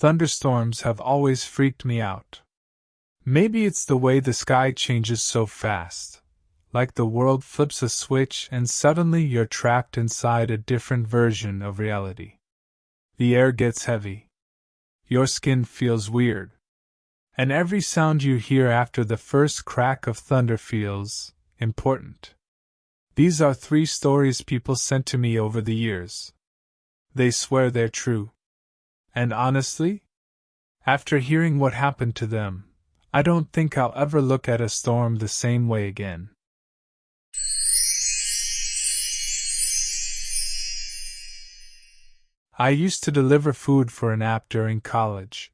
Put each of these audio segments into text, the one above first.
Thunderstorms have always freaked me out. Maybe it's the way the sky changes so fast. Like the world flips a switch and suddenly you're trapped inside a different version of reality. The air gets heavy. Your skin feels weird. And every sound you hear after the first crack of thunder feels important. These are 3 stories people sent to me over the years. They swear they're true. And honestly, after hearing what happened to them, I don't think I'll ever look at a storm the same way again. I used to deliver food for an app during college.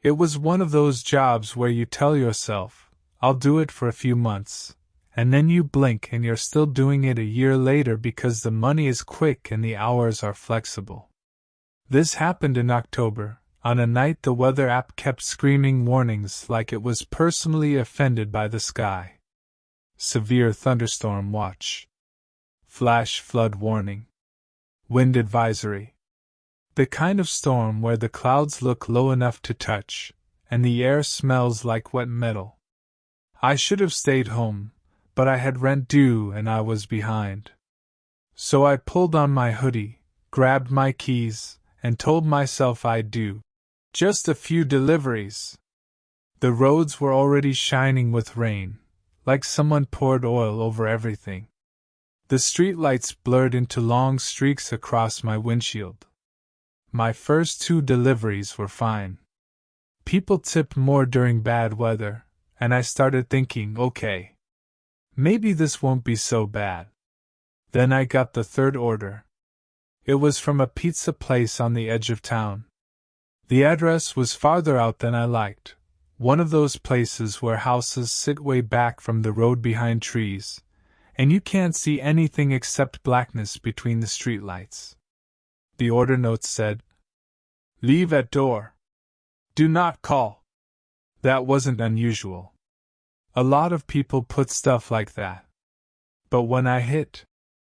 It was one of those jobs where you tell yourself, I'll do it for a few months, and then you blink and you're still doing it a year later because the money is quick and the hours are flexible. This happened in October, on a night the weather app kept screaming warnings like it was personally offended by the sky. Severe thunderstorm watch. Flash flood warning. Wind advisory. The kind of storm where the clouds look low enough to touch, and the air smells like wet metal. I should have stayed home, but I had rent due and I was behind. So I pulled on my hoodie, grabbed my keys, and told myself I'd do just a few deliveries. The roads were already shining with rain, like someone poured oil over everything. The streetlights blurred into long streaks across my windshield. My first 2 deliveries were fine. People tip more during bad weather, and I started thinking, okay, maybe this won't be so bad. Then I got the 3rd order. It was from a pizza place on the edge of town. The address was farther out than I liked, one of those places where houses sit way back from the road behind trees, and you can't see anything except blackness between the streetlights. The order note said, "Leave at door. Do not call." That wasn't unusual. A lot of people put stuff like that. But when I hit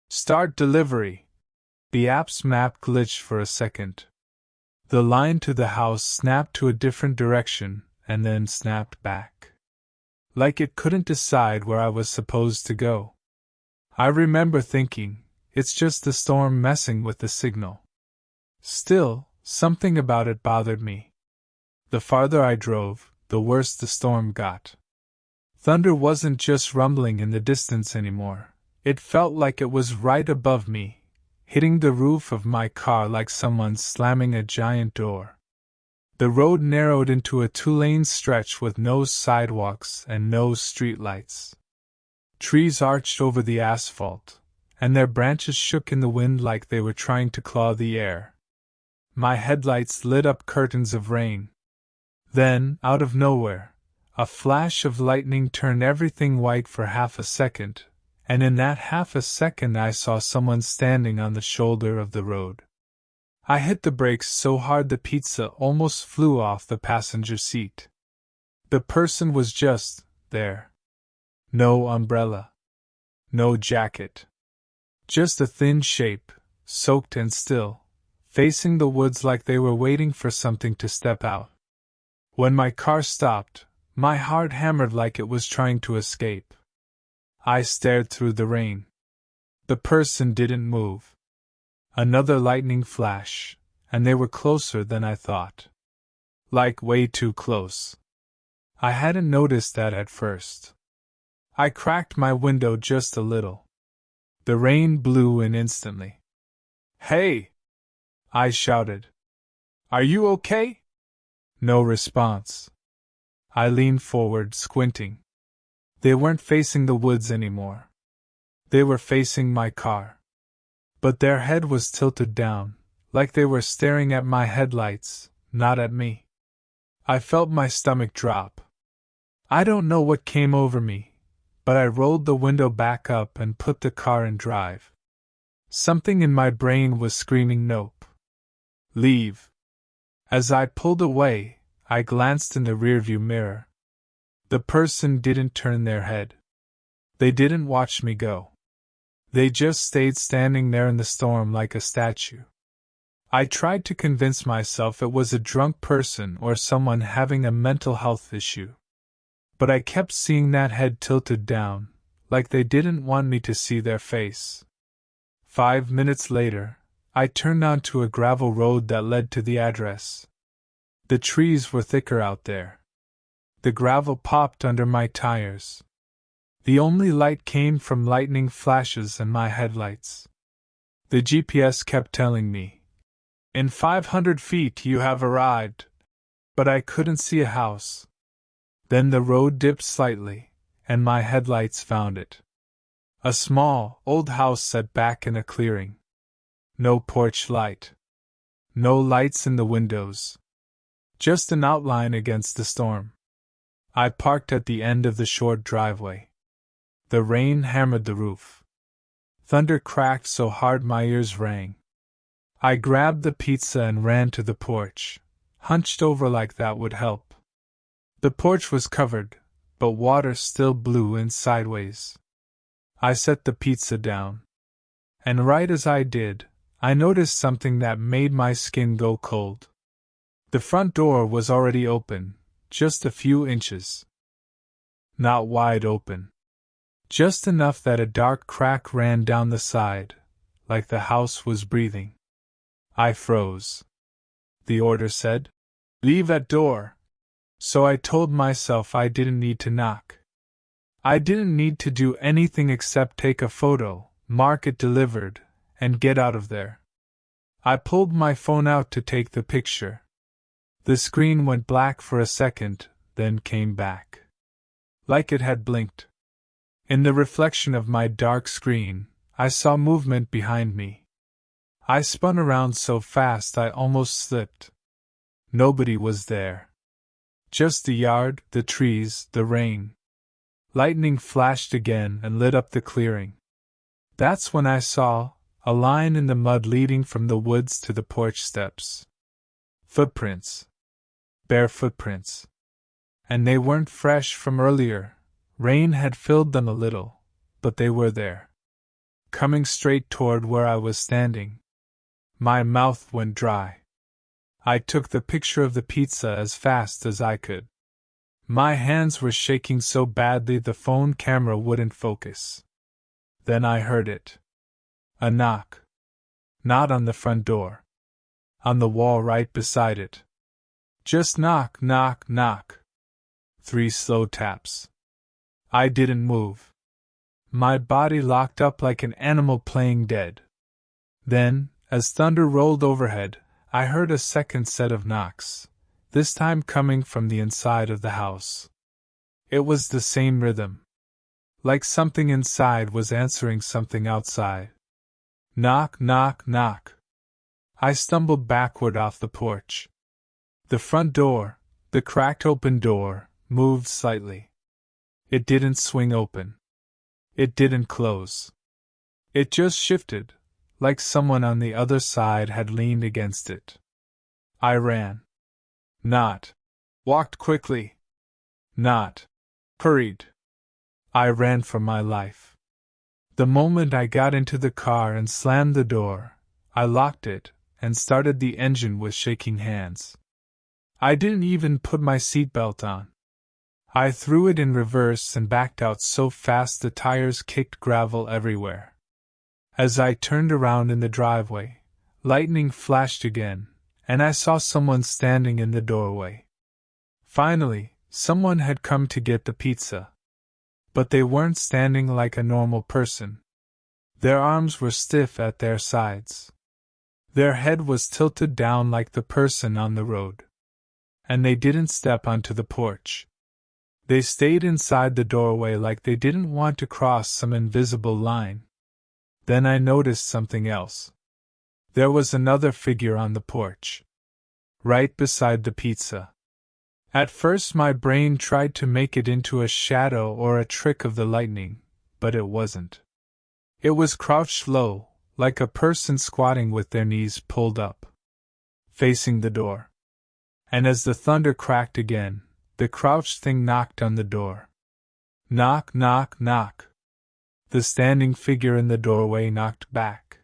Start Delivery, the app's map glitched for a second. The line to the house snapped to a different direction and then snapped back. Like it couldn't decide where I was supposed to go. I remember thinking, it's just the storm messing with the signal. Still, something about it bothered me. The farther I drove, the worse the storm got. Thunder wasn't just rumbling in the distance anymore. It felt like it was right above me, hitting the roof of my car like someone slamming a giant door. The road narrowed into a 2-lane stretch with no sidewalks and no streetlights. Trees arched over the asphalt, and their branches shook in the wind like they were trying to claw the air. My headlights lit up curtains of rain. Then, out of nowhere, a flash of lightning turned everything white for half a second, and in that half a second I saw someone standing on the shoulder of the road. I hit the brakes so hard the pizza almost flew off the passenger seat. The person was just there. No umbrella. No jacket. Just a thin shape, soaked and still, facing the woods like they were waiting for something to step out. When my car stopped, my heart hammered like it was trying to escape. I stared through the rain. The person didn't move. Another lightning flash, and they were closer than I thought. Like way too close. I hadn't noticed that at first. I cracked my window just a little. The rain blew in instantly. "Hey!" I shouted. "Are you okay?" No response. I leaned forward, squinting. They weren't facing the woods anymore. They were facing my car. But their head was tilted down, like they were staring at my headlights, not at me. I felt my stomach drop. I don't know what came over me, but I rolled the window back up and put the car in drive. Something in my brain was screaming nope. Leave. As I pulled away, I glanced in the rearview mirror. The person didn't turn their head. They didn't watch me go. They just stayed standing there in the storm like a statue. I tried to convince myself it was a drunk person or someone having a mental health issue. But I kept seeing that head tilted down, like they didn't want me to see their face. 5 minutes later, I turned onto a gravel road that led to the address. The trees were thicker out there. The gravel popped under my tires. The only light came from lightning flashes and my headlights. The GPS kept telling me, "In 500 feet you have arrived," but I couldn't see a house. Then the road dipped slightly, and my headlights found it. A small, old house set back in a clearing. No porch light. No lights in the windows. Just an outline against the storm. I parked at the end of the short driveway. The rain hammered the roof. Thunder cracked so hard my ears rang. I grabbed the pizza and ran to the porch, hunched over like that would help. The porch was covered, but water still blew in sideways. I set the pizza down. And right as I did, I noticed something that made my skin go cold. The front door was already open, just a few inches. Not wide open. Just enough that a dark crack ran down the side, like the house was breathing. I froze. The order said, "Leave that door." So I told myself I didn't need to knock. I didn't need to do anything except take a photo, mark it delivered, and get out of there. I pulled my phone out to take the picture. The screen went black for a second, then came back. Like it had blinked. In the reflection of my dark screen, I saw movement behind me. I spun around so fast I almost slipped. Nobody was there. Just the yard, the trees, the rain. Lightning flashed again and lit up the clearing. That's when I saw a line in the mud leading from the woods to the porch steps. Footprints. Bare footprints. And they weren't fresh from earlier. Rain had filled them a little, but they were there. Coming straight toward where I was standing. My mouth went dry. I took the picture of the pizza as fast as I could. My hands were shaking so badly the phone camera wouldn't focus. Then I heard it. A knock. Not on the front door. On the wall right beside it. Just knock, knock, knock. 3 slow taps. I didn't move. My body locked up like an animal playing dead. Then, as thunder rolled overhead, I heard a second set of knocks, this time coming from the inside of the house. It was the same rhythm. Like something inside was answering something outside. Knock, knock, knock. I stumbled backward off the porch. The front door, the cracked open door, moved slightly. It didn't swing open. It didn't close. It just shifted, like someone on the other side had leaned against it. I ran. Not. Walked quickly. Not. Hurried. I ran for my life. The moment I got into the car and slammed the door, I locked it and started the engine with shaking hands. I didn't even put my seatbelt on. I threw it in reverse and backed out so fast the tires kicked gravel everywhere. As I turned around in the driveway, lightning flashed again, and I saw someone standing in the doorway. Finally, someone had come to get the pizza. But they weren't standing like a normal person. Their arms were stiff at their sides. Their head was tilted down like the person on the road. And they didn't step onto the porch. They stayed inside the doorway like they didn't want to cross some invisible line. Then I noticed something else. There was another figure on the porch. Right beside the pizza. At first my brain tried to make it into a shadow or a trick of the lightning, but it wasn't. It was crouched low, like a person squatting with their knees pulled up, facing the door. And as the thunder cracked again, the crouched thing knocked on the door. Knock, knock, knock. The standing figure in the doorway knocked back.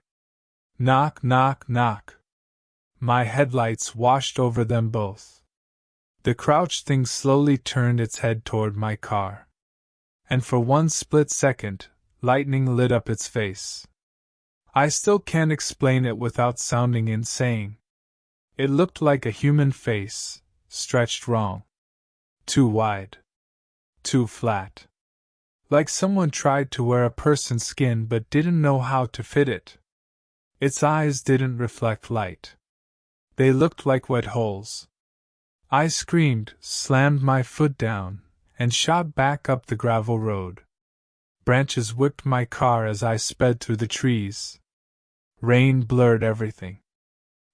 Knock, knock, knock. my headlights washed over them both. The crouched thing slowly turned its head toward my car. And for one split second, lightning lit up its face. I still can't explain it without sounding insane. It looked like a human face, stretched wrong. Too wide. Too flat. Like someone tried to wear a person's skin but didn't know how to fit it. Its eyes didn't reflect light. They looked like wet holes. I screamed, slammed my foot down, and shot back up the gravel road. Branches whipped my car as I sped through the trees. Rain blurred everything.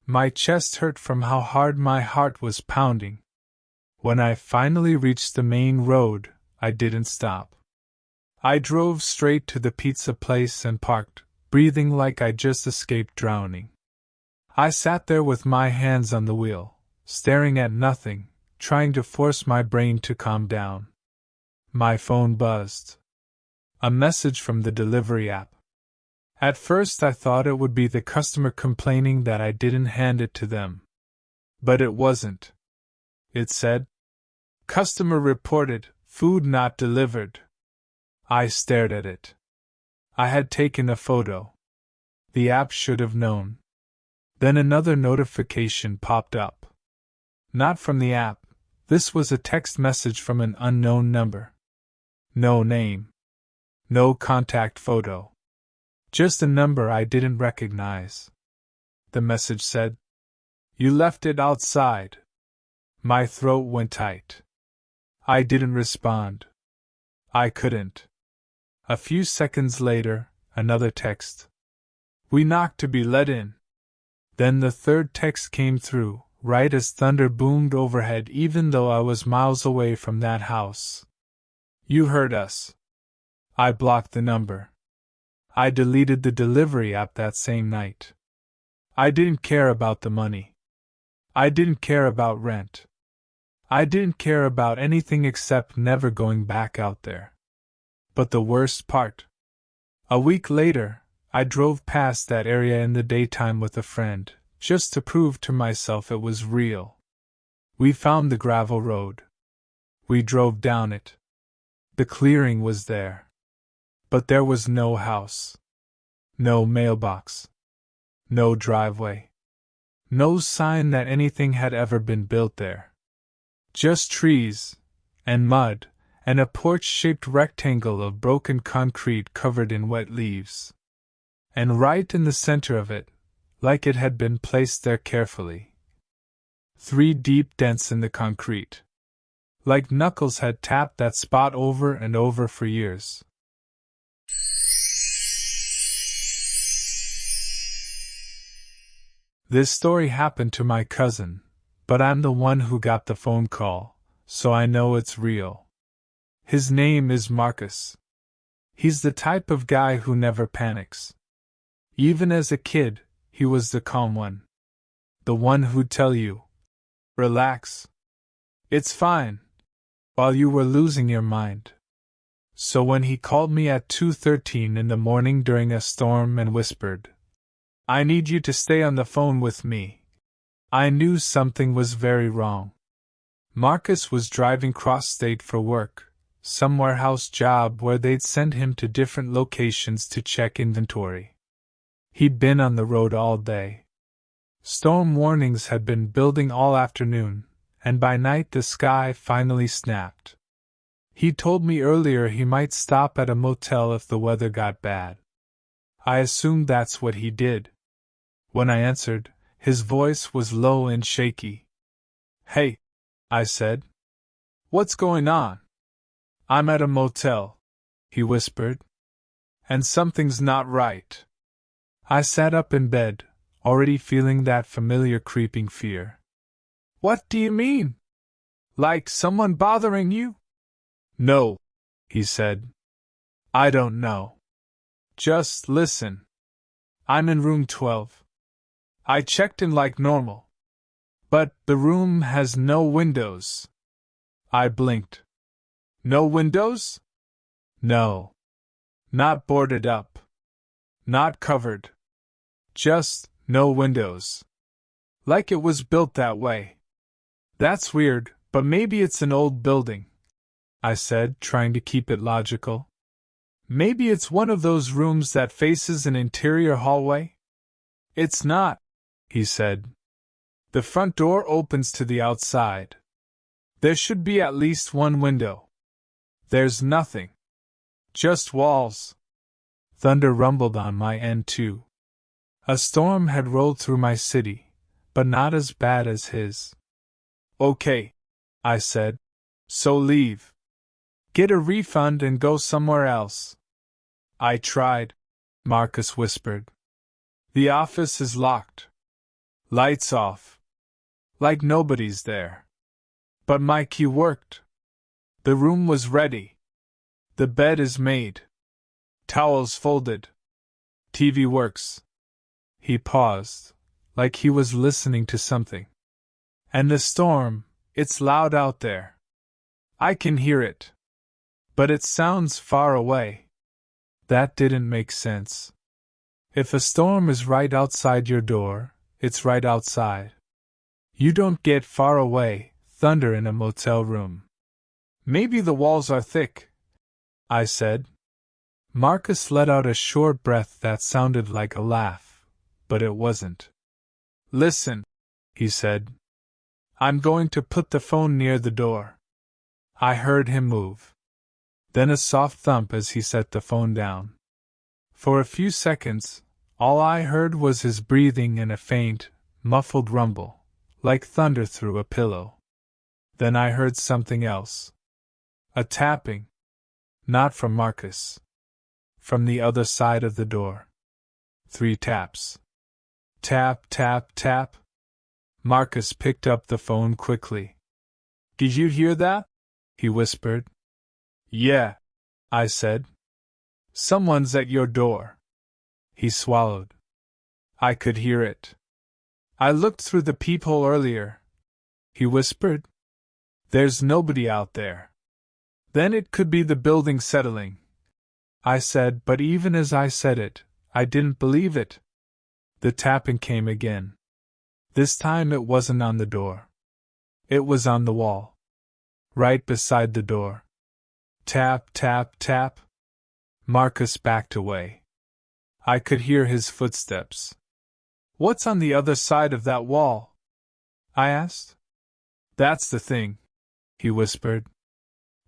My chest hurt from how hard my heart was pounding. When I finally reached the main road, I didn't stop. I drove straight to the pizza place and parked, breathing like I'd just escaped drowning. I sat there with my hands on the wheel, staring at nothing, trying to force my brain to calm down. My phone buzzed. A message from the delivery app. At first I thought it would be the customer complaining that I didn't hand it to them. But it wasn't. It said, "Customer reported, food not delivered." I stared at it. I had taken a photo. The app should have known. Then another notification popped up. Not from the app, this was a text message from an unknown number. No name. No contact photo. Just a number I didn't recognize. The message said, "You left it outside." My throat went tight. I didn't respond. I couldn't. A few seconds later, another text. "We knocked to be let in." Then the third text came through, right as thunder boomed overhead even though I was miles away from that house. "You heard us." I blocked the number. I deleted the delivery app that same night. I didn't care about the money. I didn't care about rent. I didn't care about anything except never going back out there. But the worst part. A week later, I drove past that area in the daytime with a friend, just to prove to myself it was real. We found the gravel road. We drove down it. The clearing was there. But there was no house. No mailbox. No driveway. No sign that anything had ever been built there. Just trees, and mud, and a porch-shaped rectangle of broken concrete covered in wet leaves. And right in the center of it, like it had been placed there carefully, 3 deep dents in the concrete. Like knuckles had tapped that spot over and over for years. This story happened to my cousin, but I'm the one who got the phone call, so I know it's real. His name is Marcus. He's the type of guy who never panics. Even as a kid, he was the calm one. The one who'd tell you, "Relax. It's fine," while you were losing your mind. So when he called me at 2:13 in the morning during a storm and whispered, "I need you to stay on the phone with me," I knew something was very wrong. Marcus was driving cross-state for work, some warehouse job where they'd send him to different locations to check inventory. He'd been on the road all day. Storm warnings had been building all afternoon, and by night the sky finally snapped. He told me earlier he might stop at a motel if the weather got bad. I assumed that's what he did. When I answered, his voice was low and shaky. "Hey," I said. "What's going on?" "I'm at a motel," he whispered. "And something's not right." I sat up in bed, already feeling that familiar creeping fear. "What do you mean? Like someone bothering you?" "No," he said. "I don't know. Just listen. I'm in room 12. I checked in like normal. But the room has no windows." I blinked. "No windows?" "No. Not boarded up. Not covered. Just no windows. Like it was built that way. That's weird, but maybe it's an old building, I said, trying to keep it logical. Maybe it's one of those rooms that faces an interior hallway? It's not, he said. The front door opens to the outside. There should be at least one window. There's nothing. Just walls. Thunder rumbled on my end too. A storm had rolled through my city, but not as bad as his. Okay, I said. So leave. Get a refund and go somewhere else. I tried, Marcus whispered. The office is locked. Lights off. Like nobody's there. But my key worked. The room was ready. The bed is made. Towels folded. TV works. He paused, like he was listening to something. And the storm, it's loud out there. I can hear it. But it sounds far away. That didn't make sense. If a storm is right outside your door, it's right outside. You don't get far away, thunder in a motel room. Maybe the walls are thick, I said. Marcus let out a short breath that sounded like a laugh, but it wasn't. Listen, he said. I'm going to put the phone near the door. I heard him move. Then a soft thump as he set the phone down. For a few seconds, all I heard was his breathing and a faint, muffled rumble, like thunder through a pillow. Then I heard something else. A tapping. Not from Marcus. From the other side of the door. 3 taps. Tap, tap, tap. Marcus picked up the phone quickly. Did you hear that? He whispered. Yeah, I said. Someone's at your door. He swallowed. I could hear it. I looked through the peephole earlier. He whispered. There's nobody out there. Then it could be the building settling. I said, but even as I said it, I didn't believe it. The tapping came again. This time it wasn't on the door. It was on the wall. Right beside the door. Tap, tap, tap. Marcus backed away. I could hear his footsteps. What's on the other side of that wall? I asked. That's the thing, he whispered.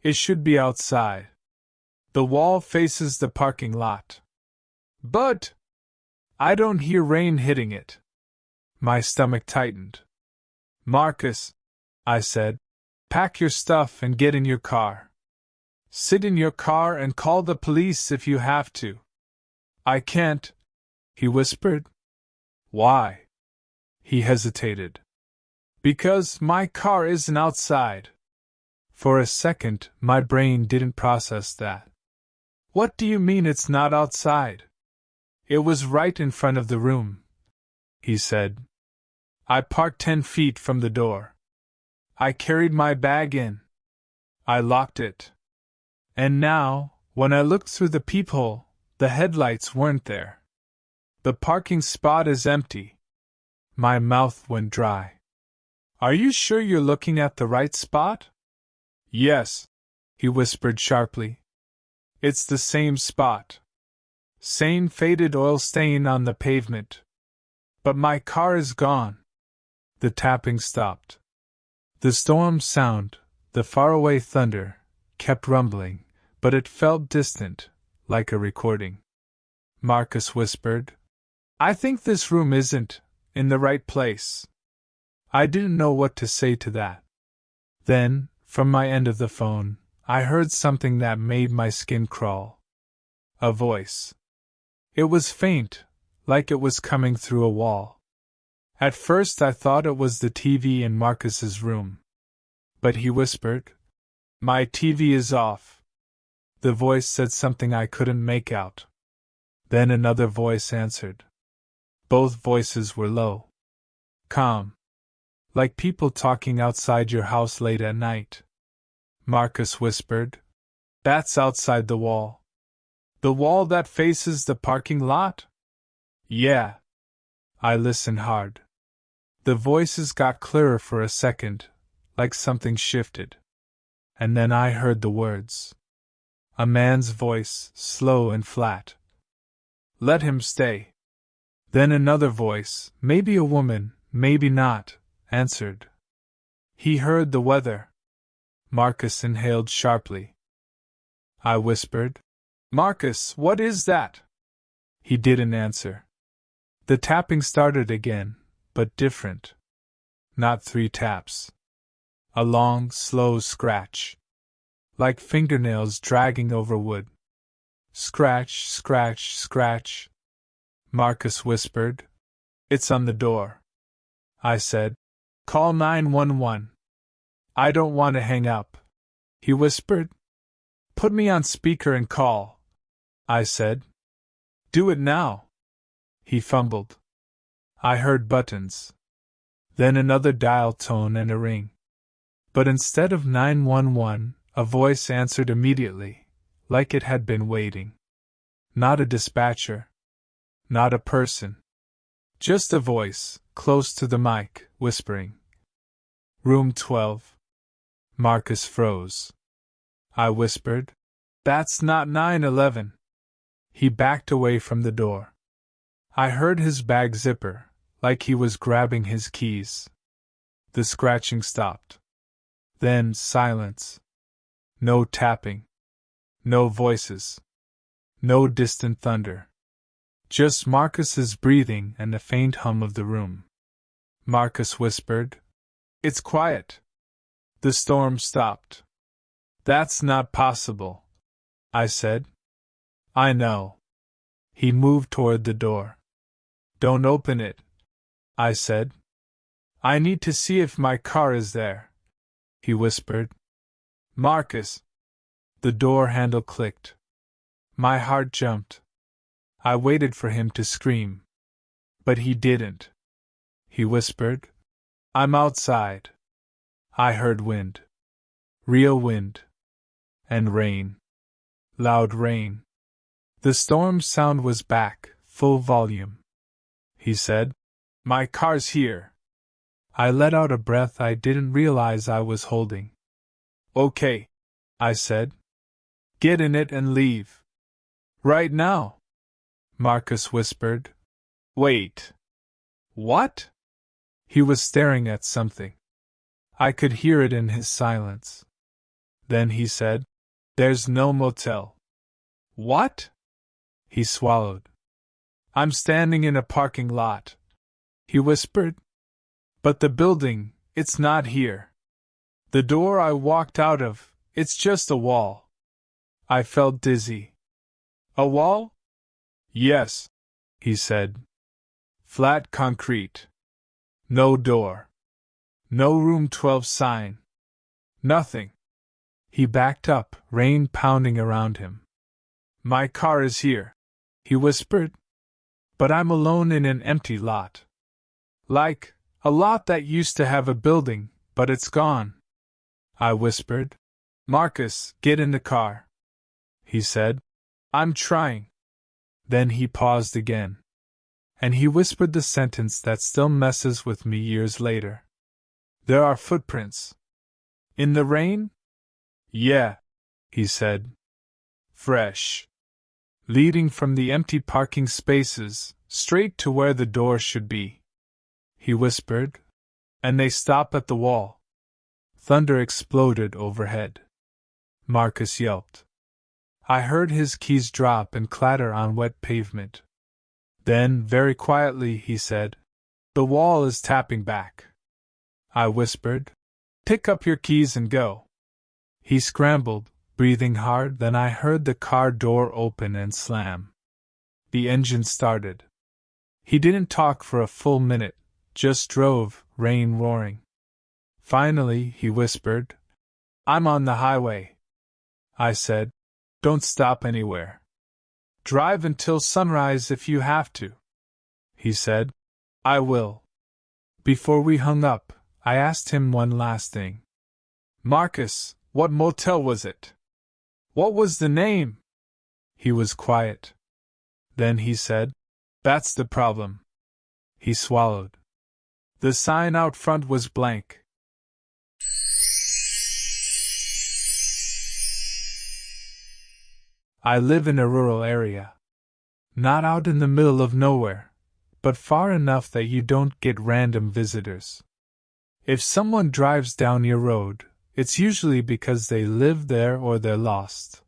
It should be outside. The wall faces the parking lot. But I don't hear rain hitting it. My stomach tightened. Marcus, I said, pack your stuff and get in your car. Sit in your car and call the police if you have to. I can't, he whispered. Why? He hesitated. Because my car isn't outside. For a second, my brain didn't process that. What do you mean it's not outside? It was right in front of the room, he said. I parked 10 feet from the door. I carried my bag in. I locked it. And now, when I looked through the peephole, the headlights weren't there. The parking spot is empty. My mouth went dry. Are you sure you're looking at the right spot? Yes, he whispered sharply. It's the same spot. Same faded oil stain on the pavement. But my car is gone. The tapping stopped. The storm sound, the faraway thunder, kept rumbling, but it felt distant, like a recording. Marcus whispered, I think this room isn't in the right place. I didn't know what to say to that. Then, from my end of the phone, I heard something that made my skin crawl. A voice. It was faint, like it was coming through a wall. At first I thought it was the TV in Marcus's room. But he whispered, My TV is off. The voice said something I couldn't make out. Then another voice answered. Both voices were low. Calm. Like people talking outside your house late at night. Marcus whispered, That's outside the wall. The wall that faces the parking lot? Yeah. I listened hard. The voices got clearer for a second, like something shifted. And then I heard the words. A man's voice, slow and flat. Let him stay. Then another voice, maybe a woman, maybe not, answered. He heard the weather. Marcus inhaled sharply. I whispered, Marcus, what is that? He didn't answer. The tapping started again, but different. Not 3 taps. A long, slow scratch. Like fingernails dragging over wood. Scratch, scratch, scratch. Marcus whispered. It's on the door. I said, Call 911. I don't want to hang up. He whispered. Put me on speaker and call. I said. Do it now. He fumbled. I heard buttons. Then another dial tone and a ring. But instead of 911, a voice answered immediately, like it had been waiting. Not a dispatcher. Not a person. Just a voice, close to the mic, whispering. Room 12. Marcus froze. I whispered, That's not 911. He backed away from the door. I heard his bag zipper, like he was grabbing his keys. The scratching stopped. Then silence. No tapping. No voices. No distant thunder. Just Marcus's breathing and the faint hum of the room. Marcus whispered, It's quiet. The storm stopped. That's not possible, I said. I know. He moved toward the door. Don't open it, I said. I need to see if my car is there, he whispered. Marcus. The door handle clicked. My heart jumped. I waited for him to scream. But he didn't. He whispered, I'm outside. I heard wind. Real wind. And rain. Loud rain. The storm sound was back, full volume. He said, My car's here. I let out a breath I didn't realize I was holding. Okay, I said. Get in it and leave. Right now, Marcus whispered. Wait. What? He was staring at something. I could hear it in his silence. Then he said, There's no motel. What? He swallowed. I'm standing in a parking lot, he whispered. But the building, it's not here. The door I walked out of, it's just a wall. I felt dizzy. A wall? Yes, he said. Flat concrete. No door. No room 12 sign. Nothing. He backed up, rain pounding around him. My car is here, he whispered. But I'm alone in an empty lot. Like, a lot that used to have a building, but it's gone. I whispered. Marcus, get in the car. He said. I'm trying. Then he paused again. And he whispered the sentence that still messes with me years later. There are footprints. In the rain? Yeah, he said. Fresh. Leading from the empty parking spaces, straight to where the door should be. He whispered. And they stop at the wall. Thunder exploded overhead. Marcus yelped. I heard his keys drop and clatter on wet pavement. Then, very quietly, he said, The wall is tapping back. I whispered, Pick up your keys and go. He scrambled, breathing hard, then I heard the car door open and slam. The engine started. He didn't talk for a full minute, just drove, rain roaring. Finally, he whispered, I'm on the highway. I said, Don't stop anywhere. Drive until sunrise if you have to. He said, I will. Before we hung up, I asked him one last thing. Marcus, what motel was it? What was the name? He was quiet. Then he said, That's the problem. He swallowed. The sign out front was blank. I live in a rural area. Not out in the middle of nowhere, but far enough that you don't get random visitors. If someone drives down your road, it's usually because they live there or they're lost.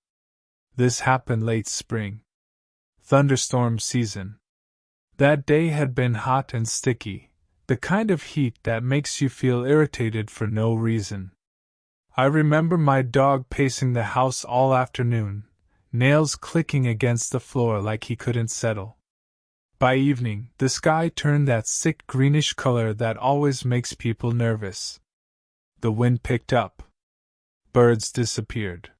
This happened late spring. Thunderstorm season. That day had been hot and sticky, the kind of heat that makes you feel irritated for no reason. I remember my dog pacing the house all afternoon, nails clicking against the floor like he couldn't settle. By evening, the sky turned that sick greenish color that always makes people nervous. The wind picked up. Birds disappeared.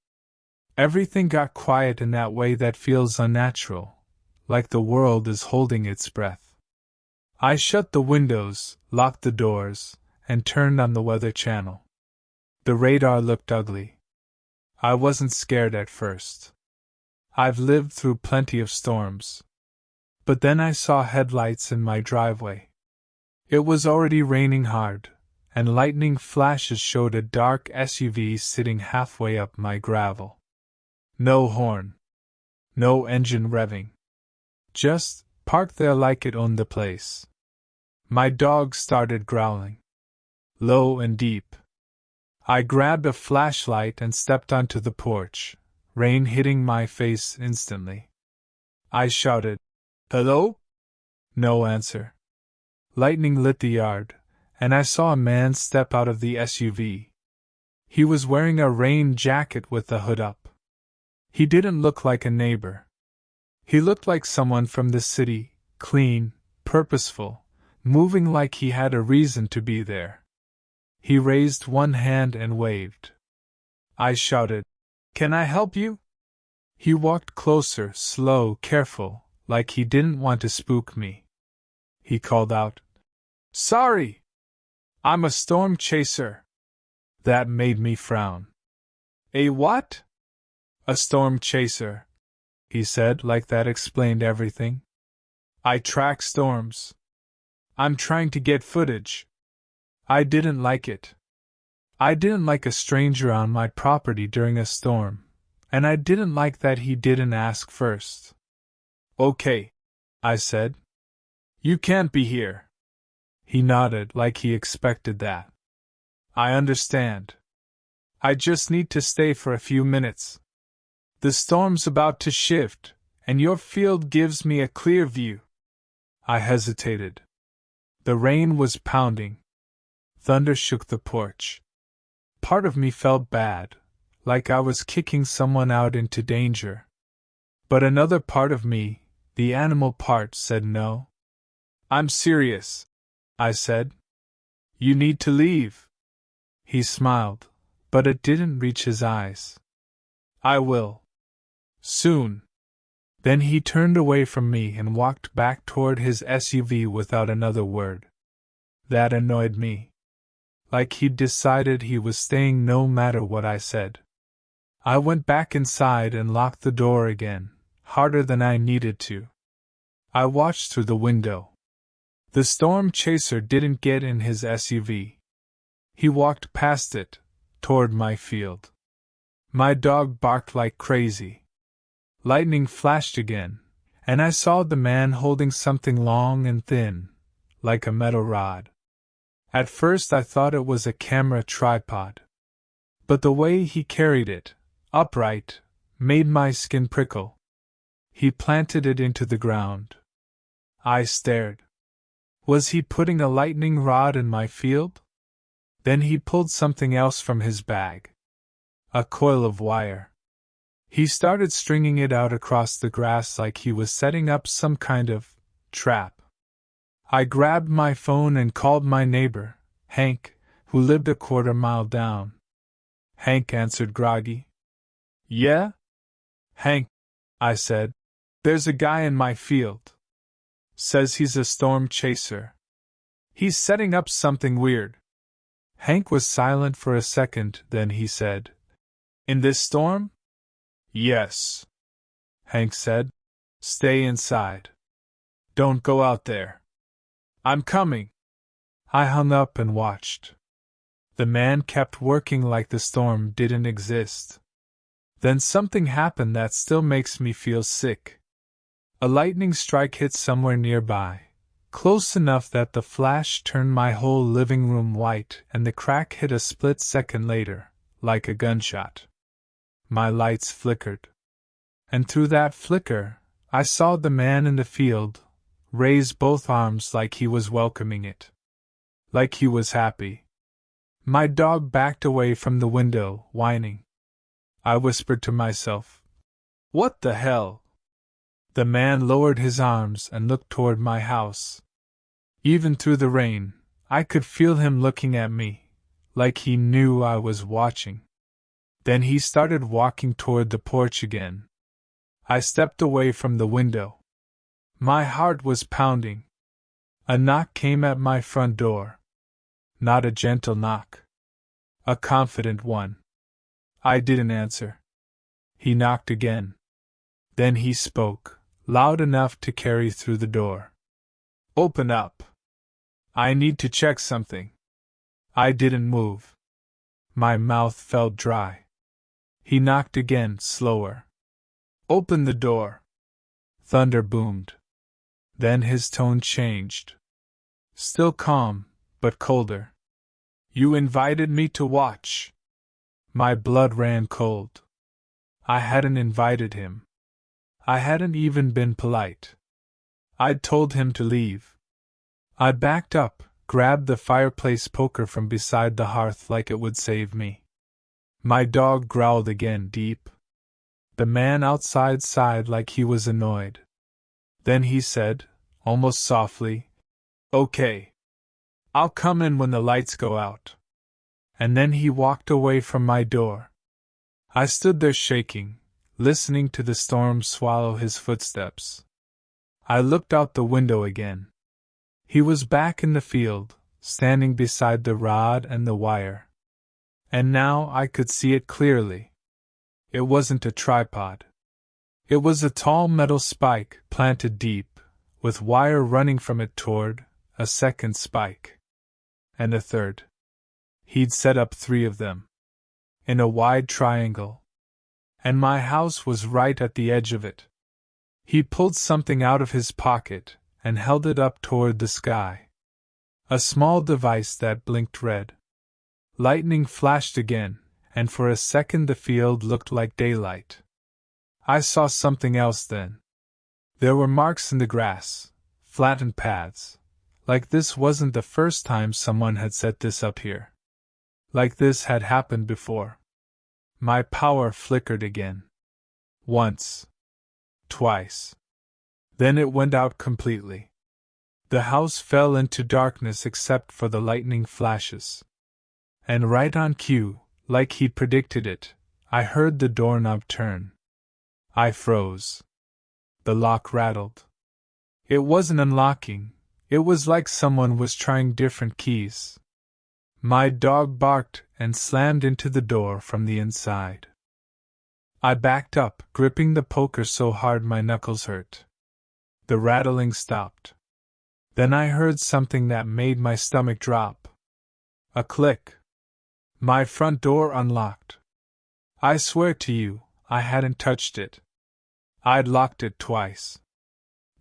Everything got quiet in that way that feels unnatural, like the world is holding its breath. I shut the windows, locked the doors, and turned on the weather channel. The radar looked ugly. I wasn't scared at first. I've lived through plenty of storms. But then I saw headlights in my driveway. It was already raining hard, and lightning flashes showed a dark SUV sitting halfway up my gravel. No horn. No engine revving. Just parked there like it owned the place. My dog started growling. Low and deep. I grabbed a flashlight and stepped onto the porch, rain hitting my face instantly. I shouted, "Hello?" No answer. Lightning lit the yard, and I saw a man step out of the SUV. He was wearing a rain jacket with the hood up. He didn't look like a neighbor. He looked like someone from the city, clean, purposeful, moving like he had a reason to be there. He raised one hand and waved. I shouted, "Can I help you?" He walked closer, slow, careful, like he didn't want to spook me. He called out, "Sorry! I'm a storm chaser." That made me frown. "A what?" "A storm chaser," he said, like that explained everything. "I track storms. I'm trying to get footage." I didn't like it. I didn't like a stranger on my property during a storm, and I didn't like that he didn't ask first. "Okay," I said. "You can't be here." He nodded like he expected that. "I understand. I just need to stay for a few minutes. The storm's about to shift, and your field gives me a clear view." I hesitated. The rain was pounding. Thunder shook the porch. Part of me felt bad, like I was kicking someone out into danger. But another part of me, the animal part, said no. "I'm serious," I said. "You need to leave." He smiled, but it didn't reach his eyes. "I will. Soon." Then he turned away from me and walked back toward his SUV without another word. That annoyed me. Like he'd decided he was staying no matter what I said. I went back inside and locked the door again, harder than I needed to. I watched through the window. The storm chaser didn't get in his SUV. He walked past it, toward my field. My dog barked like crazy. Lightning flashed again, and I saw the man holding something long and thin, like a metal rod. At first I thought it was a camera tripod. But the way he carried it, upright, made my skin prickle. He planted it into the ground. I stared. Was he putting a lightning rod in my field? Then he pulled something else from his bag. A coil of wire. He started stringing it out across the grass like he was setting up some kind of trap. I grabbed my phone and called my neighbor, Hank, who lived a quarter-mile down. Hank answered groggy. "Yeah?" "Hank," I said, "there's a guy in my field. Says he's a storm chaser. He's setting up something weird." Hank was silent for a second, then he said, "In this storm?" "Yes," Hank said. "Stay inside. Don't go out there." "I'm coming." I hung up and watched. The man kept working like the storm didn't exist. Then something happened that still makes me feel sick. A lightning strike hit somewhere nearby, close enough that the flash turned my whole living room white, and the crack hit a split second later, like a gunshot. My lights flickered. And through that flicker, I saw the man in the field raise both arms like he was welcoming it. Like he was happy. My dog backed away from the window, whining. I whispered to myself, "What the hell?" The man lowered his arms and looked toward my house. Even through the rain, I could feel him looking at me, like he knew I was watching. Then he started walking toward the porch again. I stepped away from the window. My heart was pounding. A knock came at my front door. Not a gentle knock. A confident one. I didn't answer. He knocked again. Then he spoke, loud enough to carry through the door. "Open up. I need to check something." I didn't move. My mouth felt dry. He knocked again, slower. "Open the door." Thunder boomed. Then his tone changed. Still calm, but colder. "You invited me to watch." My blood ran cold. I hadn't invited him. I hadn't even been polite. I'd told him to leave. I backed up, grabbed the fireplace poker from beside the hearth like it would save me. My dog growled again, deep. The man outside sighed like he was annoyed. Then he said, almost softly, "Okay. I'll come in when the lights go out." And then he walked away from my door. I stood there shaking, listening to the storm swallow his footsteps. I looked out the window again. He was back in the field, standing beside the rod and the wire. And now I could see it clearly. It wasn't a tripod. It was a tall metal spike planted deep, with wire running from it toward a second spike. And a third. He'd set up 3 of them. In a wide triangle. And my house was right at the edge of it. He pulled something out of his pocket and held it up toward the sky. A small device that blinked red. Lightning flashed again, and for a second the field looked like daylight. I saw something else then. There were marks in the grass, flattened paths. Like this wasn't the first time someone had set this up here. Like this had happened before. My power flickered again. Once. Twice. Then it went out completely. The house fell into darkness except for the lightning flashes. And right on cue, like he'd predicted it, I heard the doorknob turn. I froze. The lock rattled. It wasn't unlocking, it was like someone was trying different keys. My dog barked and slammed into the door from the inside. I backed up, gripping the poker so hard my knuckles hurt. The rattling stopped. Then I heard something that made my stomach drop. A click. My front door unlocked. I swear to you, I hadn't touched it. I'd locked it twice.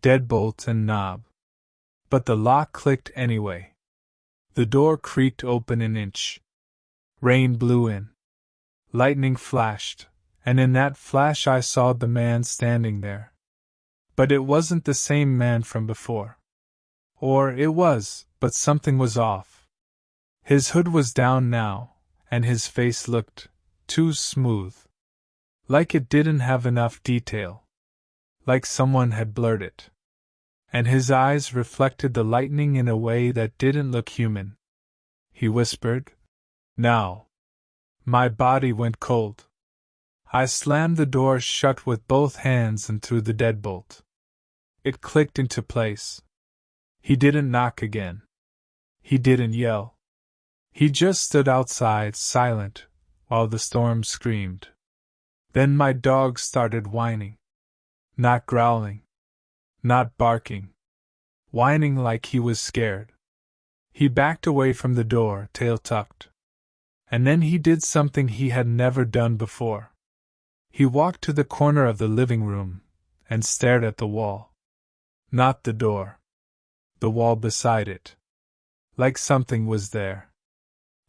Deadbolt and knob. But the lock clicked anyway. The door creaked open an inch. Rain blew in. Lightning flashed, and in that flash I saw the man standing there. But it wasn't the same man from before. Or it was, but something was off. His hood was down now, and his face looked too smooth. Like it didn't have enough detail. Like someone had blurred it. And his eyes reflected the lightning in a way that didn't look human. He whispered, "Now." My body went cold. I slammed the door shut with both hands and threw the deadbolt. It clicked into place. He didn't knock again. He didn't yell. He just stood outside, silent, while the storm screamed. Then my dog started whining. Not growling. Not barking. Whining like he was scared. He backed away from the door, tail tucked. And then he did something he had never done before. He walked to the corner of the living room and stared at the wall. Not the door. The wall beside it. Like something was there.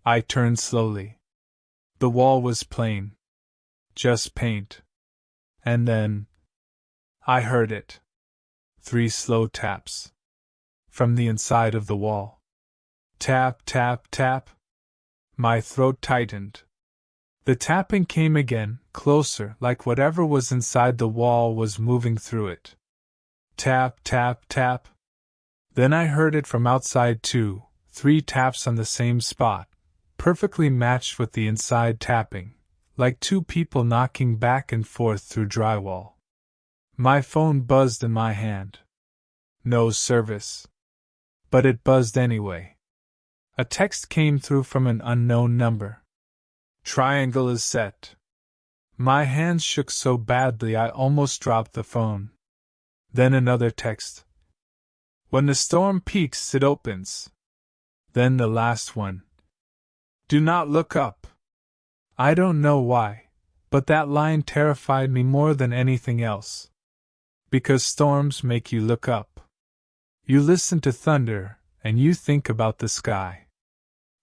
I turned slowly. The wall was plain. Just paint. And then I heard it. 3 slow taps. From the inside of the wall. Tap, tap, tap. My throat tightened. The tapping came again, closer, like whatever was inside the wall was moving through it. Tap, tap, tap. Then I heard it from outside too, 3 taps on the same spot, perfectly matched with the inside tapping, like 2 people knocking back and forth through drywall. My phone buzzed in my hand. No service. But it buzzed anyway. A text came through from an unknown number. Triangle is set. My hands shook so badly I almost dropped the phone. Then another text. When the storm peaks, it opens. Then the last one. Do not look up. I don't know why, but that line terrified me more than anything else. Because storms make you look up. You listen to thunder, and you think about the sky.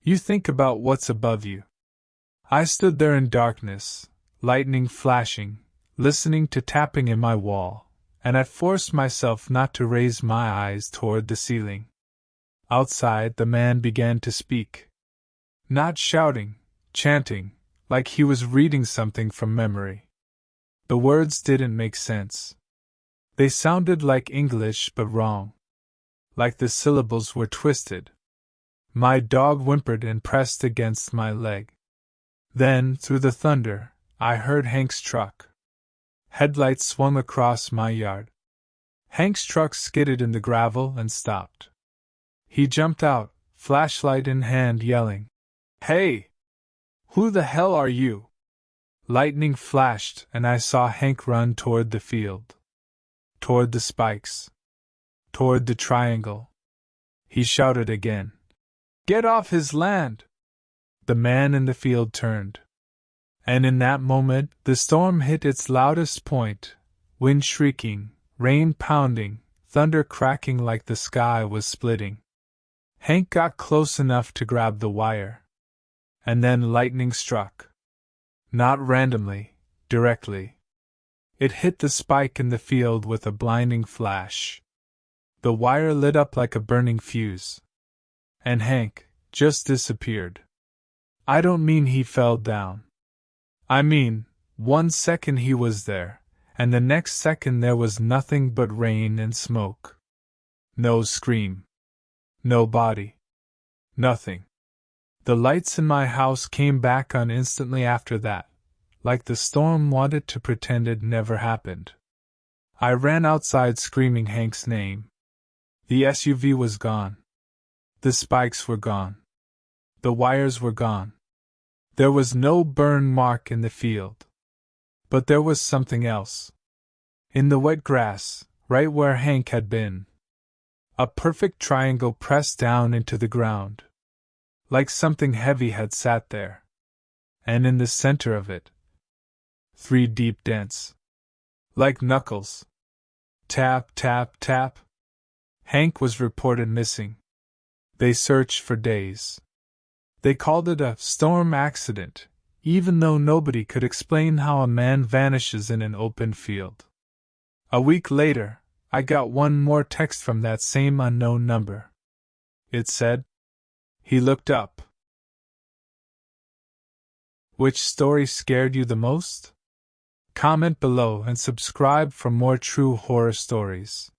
You think about what's above you. I stood there in darkness, lightning flashing, listening to tapping in my wall, and I forced myself not to raise my eyes toward the ceiling. Outside, the man began to speak. Not shouting, chanting, like he was reading something from memory. The words didn't make sense. They sounded like English but wrong. Like the syllables were twisted. My dog whimpered and pressed against my leg. Then, through the thunder, I heard Hank's truck. Headlights swung across my yard. Hank's truck skidded in the gravel and stopped. He jumped out, flashlight in hand, yelling, "Hey! Who the hell are you?" Lightning flashed and I saw Hank run toward the field. Toward the spikes. Toward the triangle. He shouted again. "Get off his land!" The man in the field turned. And in that moment, the storm hit its loudest point, wind shrieking, rain pounding, thunder cracking like the sky was splitting. Hank got close enough to grab the wire. And then lightning struck. Not randomly, directly. It hit the spike in the field with a blinding flash. The wire lit up like a burning fuse. And Hank just disappeared. I don't mean he fell down. I mean, 1 second he was there, and the next second there was nothing but rain and smoke. No scream. No body. Nothing. The lights in my house came back on instantly after that, like the storm wanted to pretend it never happened. I ran outside screaming Hank's name. The SUV was gone. The spikes were gone. The wires were gone. There was no burn mark in the field. But there was something else. In the wet grass, right where Hank had been. A perfect triangle pressed down into the ground. Like something heavy had sat there. And in the center of it, 3 deep dents. Like knuckles. Tap, tap, tap. Hank was reported missing. They searched for days. They called it a storm accident, even though nobody could explain how a man vanishes in an open field. A week later, I got one more text from that same unknown number. It said, "He looked up." Which story scared you the most? Comment below and subscribe for more true horror stories.